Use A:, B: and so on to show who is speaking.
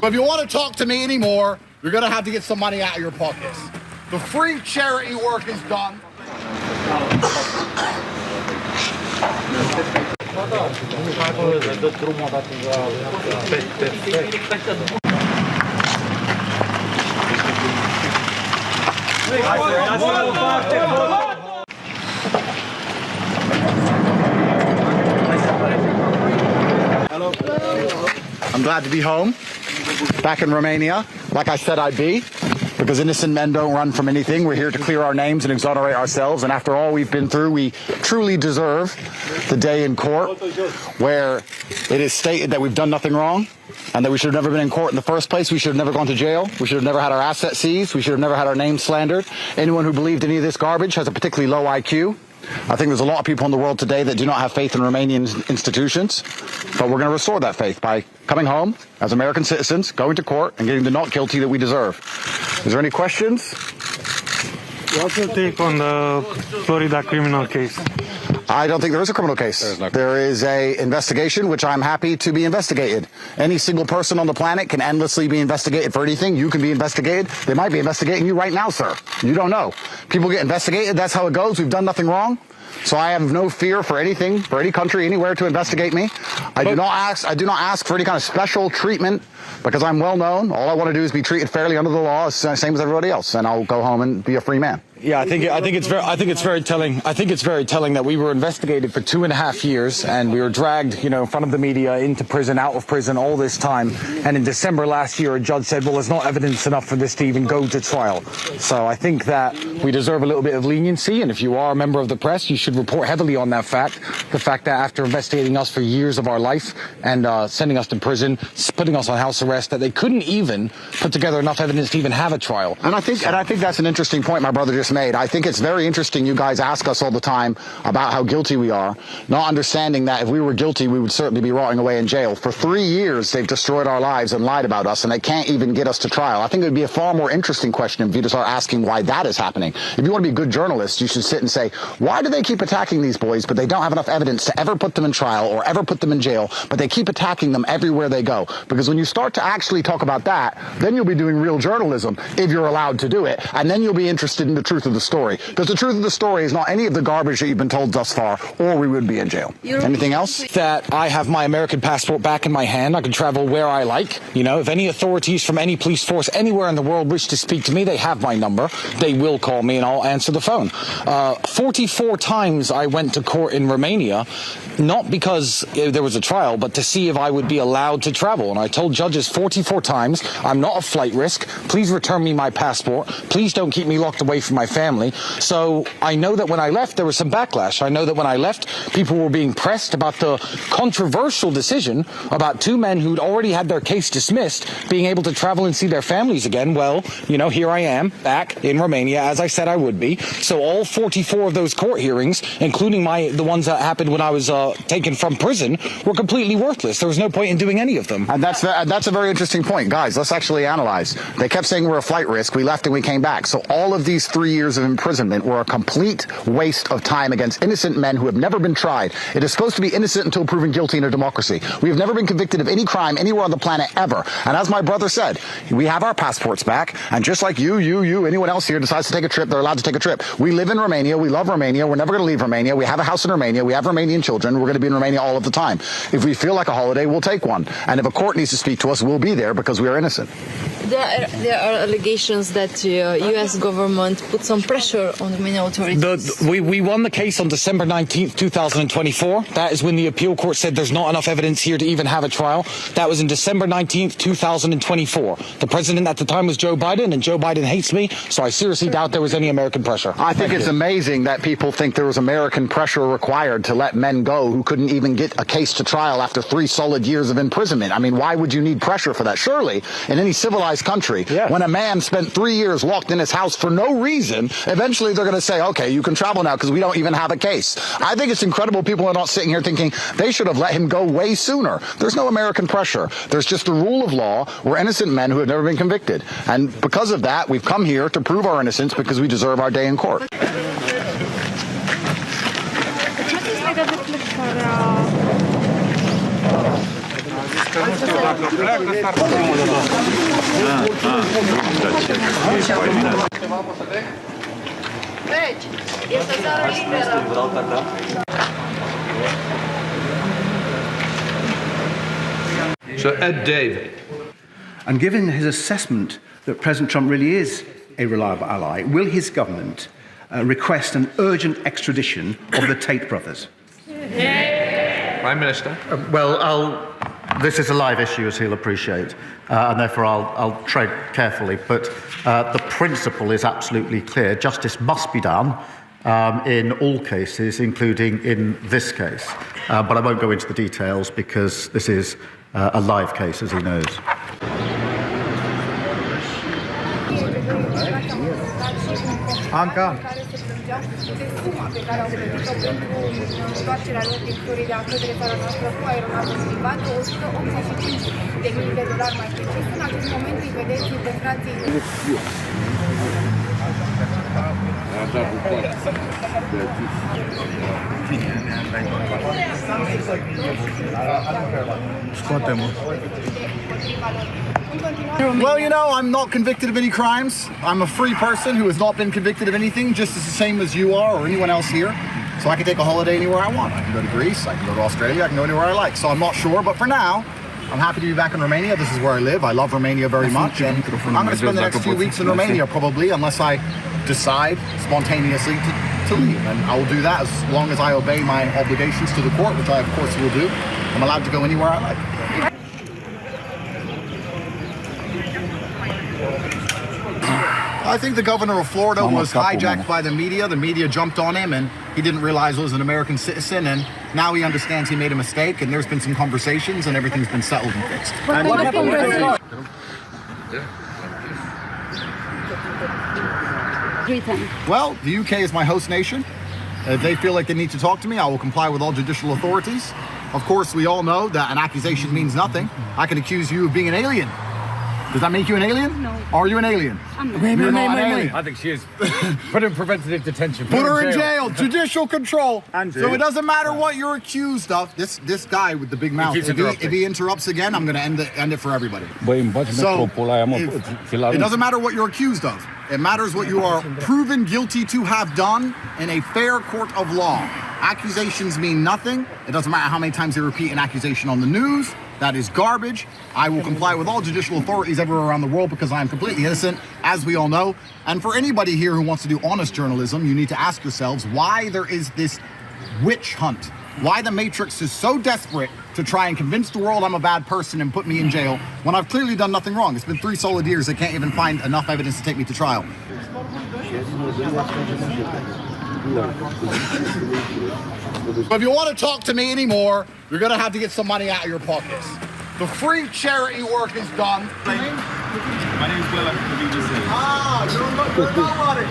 A: If you want to talk to me anymore, you're going to have to get some money out of your pockets. The free charity work is done. I'm glad to be home, back in Romania, like I said I'd be, because innocent men don't run from anything. We're here to clear our names and exonerate ourselves, and after all we've been through, we truly deserve the day in court where it is stated that we've done nothing wrong and that we should have never been in court in the first place. We should have never gone to jail. We should have never had our assets seized. We should have never had our name slandered. Anyone who believed any of this garbage has a particularly low IQ. I think there's a lot of people in the world today that do not have faith in Romanian institutions, but we're going to restore that faith by coming home as American citizens, going to court, and getting the not guilty that we deserve. Is there any questions?
B: What's your take on the Florida criminal case?
A: I don't think there is a criminal case. There is a investigation, which I'm happy to be investigated. Any single person on the planet can endlessly be investigated for anything. You can be investigated. They might be investigating you right now, sir. You don't know. People get investigated. That's how it goes. We've done nothing wrong. So I have no fear for anything, for any country, anywhere to investigate me. I do not ask for any kind of special treatment because I'm well known. All I want to do is be treated fairly under the law, same as everybody else, and I'll go home and be a free man. Yeah, I think it's very telling. I think it's very telling that we were investigated for 2.5 years and we were dragged, in front of the media, into prison, out of prison, all this time. And in December last year, a judge said, well, there's not evidence enough for this to even go to trial. So I think that we deserve a little bit of leniency. And if you are a member of the press, you should report heavily on that fact. The fact that after investigating us for years of our life and sending us to prison, putting us on house arrest, that they couldn't even put together enough evidence to even have a trial. And I think that's an interesting point my brother just made. I think it's very interesting you guys ask us all the time about how guilty we are, not understanding that if we were guilty, we would certainly be rotting away in jail. For 3 years, they've destroyed our lives and lied about us, and they can't even get us to trial. I think it would be a far more interesting question if you to start asking why that is happening. If you want to be a good journalist, you should sit and say, why do they keep attacking these boys, but they don't have enough evidence to ever put them in trial or ever put them in jail, but they keep attacking them everywhere they go? Because when you start to actually talk about that, then you'll be doing real journalism, if you're allowed to do it, and then you'll be interested in the truth of the story. Because the truth of the story is not any of the garbage that you've been told thus far, or we would be in jail. Anything else? That I have my American passport back in my hand. I can travel where I like. If any authorities from any police force anywhere in the world wish to speak to me, they have my number. They will call me and I'll answer the phone. 44 times I went to court in Romania, not because there was a trial, but to see if I would be allowed to travel. And I told judges 44 times, I'm not a flight risk. Please return me my passport. Please don't keep me locked away from my family. So I know that when I left, there was some backlash. I know that when I left, people were being pressed about the controversial decision about 2 men who'd already had their case dismissed being able to travel and see their families again. Well, here I am back in Romania, as I said I would be. So all 44 of those court hearings, including the ones that happened when I was taken from prison, were completely worthless. There was no point in doing any of them. And that's a very interesting point. Guys, let's actually analyze. They kept saying we're a flight risk. We left and we came back. So all of these 3 years of imprisonment were a complete waste of time against innocent men who have never been tried. It is supposed to be innocent until proven guilty in a democracy. We have never been convicted of any crime anywhere on the planet ever. And as my brother said, we have our passports back. And just like you, anyone else here decides to take a trip, they're allowed to take a trip. We live in Romania. We love Romania. We're never going to leave Romania. We have a house in Romania. We have Romanian children. We're going to be in Romania all of the time. If we feel like a holiday, we'll take one. And if a court needs to speak to us, we'll be there because we are innocent.
C: There are allegations that the U.S. government put some pressure on the Romanian authorities.
A: We won the case on December 19th, 2024. That is when the appeal court said there's not enough evidence here to even have a trial. That was in December 19th, 2024. The president at the time was Joe Biden, and Joe Biden hates me, so I seriously doubt there was any American pressure. I think it's amazing that people think there was American pressure required to let men go who couldn't even get a case to trial after 3 solid years of imprisonment. I mean, why would you need pressure for that? Surely, in any civilized country, when a man spent 3 years locked in his house for no reason, eventually they're going to say, okay, you can travel now because we don't even have a case. I think it's incredible people are not sitting here thinking they should have let him go way sooner. There's no American pressure. There's just the rule of law. We're innocent men who have never been convicted. And because of that, we've come here to prove our innocence because we deserve our day in court.
D: nu știu dacă pleacă, s-ar putea primul de tot.
C: Deci, este o țară liberă.
E: So Ed David.
F: And given his assessment that President Trump really is a reliable ally, will his government request an urgent extradition of the Tate brothers?
E: Prime Minister.
G: This is a live issue, as he'll appreciate, and therefore I'll tread carefully. But the principle is absolutely clear. Justice must be done in all cases, including in this case. But I won't go into the details because this is a live case, as he knows.
H: Anca. Suma pe care au plătit-o pentru întoarcerea lor din Florida către țara noastră cu aeronavă privată, $185.000 mai precis. În acest moment îi vedeți pe frații.
A: Well, you know, I'm not convicted of any crimes. I'm a free person who has not been convicted of anything, just as the same as you are or anyone else here. So I can take a holiday anywhere I want. I can go to Greece, I can go to Australia, I can go anywhere I like. So I'm not sure, but for now, I'm happy to be back in Romania. This is where I live. I love Romania very much, and I'm going to spend the next few weeks in Romania probably, unless I decide spontaneously to leave. And I will do that as long as I obey my obligations to the court, which I of course will do. I'm allowed to go anywhere I like. I think the governor of Florida was hijacked by the media. The media jumped on him and he didn't realize he was an American citizen, and now he understands he made a mistake, and there's been some conversations and everything's been settled and fixed. And what happened Well, the UK is my host nation. If they feel like they need to talk to me, I will comply with all judicial authorities. Of course, we all know that an accusation means nothing. I can accuse you of being an alien. Does that make you an alien?
H: No.
A: Are you an alien? You're not an alien.
D: I think she is. Put her in preventative detention.
A: Put her in jail. Judicial control. So it doesn't matter what you're accused of. This guy with the big mouth, if he interrupts again, I'm going to end it for everybody. So it doesn't matter what you're accused of. It matters what you are proven guilty to have done in a fair court of law. Accusations mean nothing. It doesn't matter how many times they repeat an accusation on the news. That is garbage. I will comply with all judicial authorities everywhere around the world because I am completely innocent, as we all know. And for anybody here who wants to do honest journalism, you need to ask yourselves why there is this witch hunt. Why the Matrix is so desperate to try and convince the world I'm a bad person and put me in jail when I've clearly done nothing wrong. It's been 3 solid years. They can't even find enough evidence to take me to trial. But if you want to talk to me anymore, you're going to have to get some money out of your pockets. The free charity work is done.
I: My name is Will. I'm from the BBC.
A: You're nobody.